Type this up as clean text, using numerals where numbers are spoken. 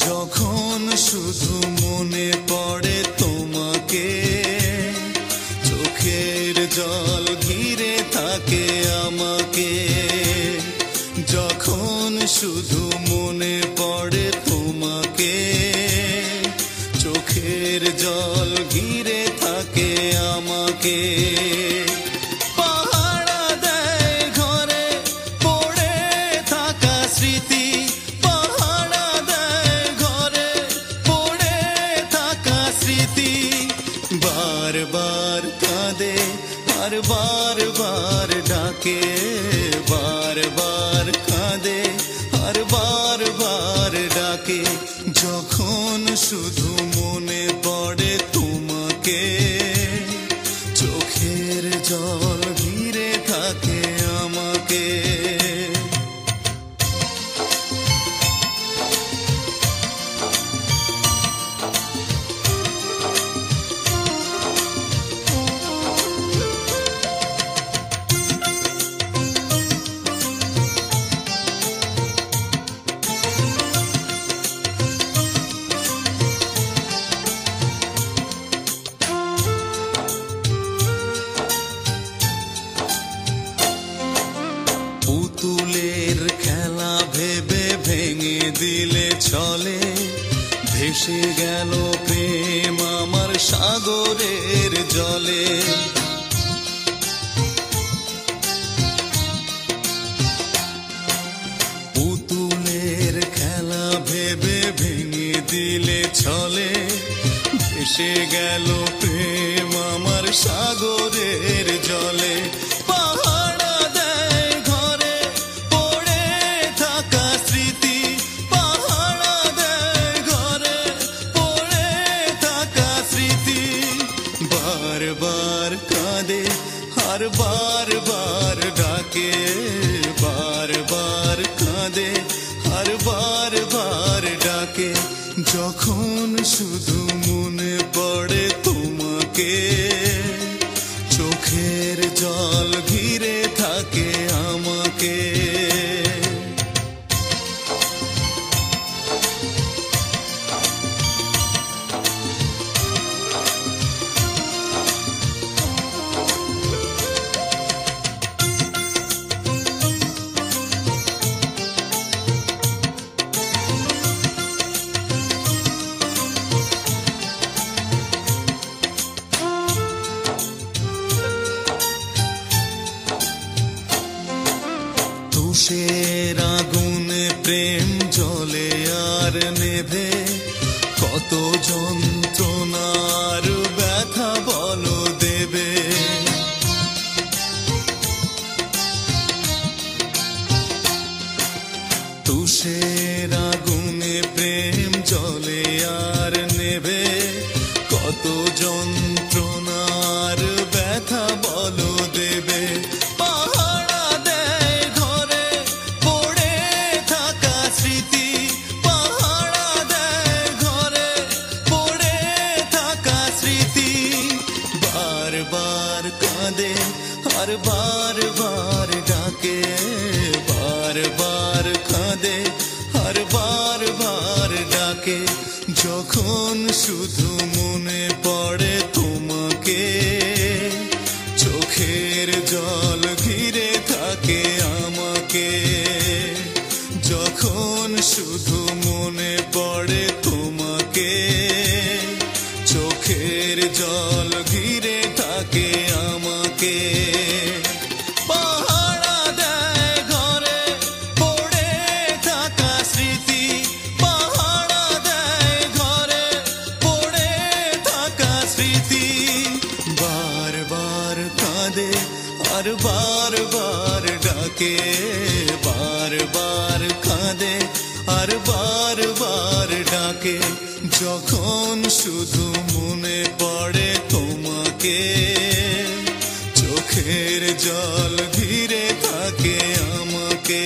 যখন শুধু মনে পড়ে তোমাকে, চোখের জল ঘিরে থাকে আমাকে। যখন শুধু মনে পড়ে তোমাকে, চোখের জল ঘিরে থাকে আমাকে। পাহারা দেয় ঘরে পড়ে থাকা স্মৃতি, পাহারা দেয় ঘরে পড়ে থাকা স্মৃতি। বারবার কাঁদে আর বারবার ডাকে, বারবার কাঁদে আর বারবার ডাকে। যখন শুধু মনে পড়ে তোমাকে, চোখের জল ঘিরে থাকে আমাকে। পুতুলের খেলা ভেবে ভেঙে দিলে চলে, ভেসে গেল প্রেম আমার সাগরের জলে। পুতুলের খেলা ভেবে ভেঙে দিলে চলে, ভেসে গেল প্রেম আমার সাগরের জলে। পাহারা দেয় ঘরে পড়ে থাকা স্মৃতি, পাহারা দেয় ঘরে পড়ে থাকা স্মৃতি। বারবার কাঁদে আর বারবার ডাকে, বারবার কাঁদে আর বারবার ডাকে। যখন শুধু মনে পড়ে তোমাকে, চোখের জল ঘিরে থাকে আমাকে। তুষের আগুনে প্রেম জ্বলে আর নেভে, কত যন্ত্রণার ব্যথা বলো দেবে। তুষের আগুনে প্রেম জ্বলে আর নেভে, কত যন্ত্রণার ব্যথা বলো দেবে। পাহারা দেয় ঘরে পড়ে থাকা স্মৃতি, পাহারা দেয় ঘরে পড়ে থাকা স্মৃতি। বারবার কাঁদে আর বারবার ডাকে, বারবার কাঁদে আর বারবার ডাকে। যখন শুধু মনে পড়ে তোমাকে, চোখের জল ঘিরে থাকে আমাকে। যখন শুধু মনে পড়ে তোমাকে, চোখের জল ঘিরে থাকে আমাকে। পাহারা দেয় ঘরে পড়ে থাকা স্মৃতি, পাহারা দেয় ঘরে পড়ে থাকা স্মৃতি। বারবার কাঁদে আর বারবার ডাকে, বারবার কাঁদে আর বারবার ডাকে। যখন শুধু মনে পড়ে তোমাকে, চোখের জল ঘিরে থাকে আমাকে।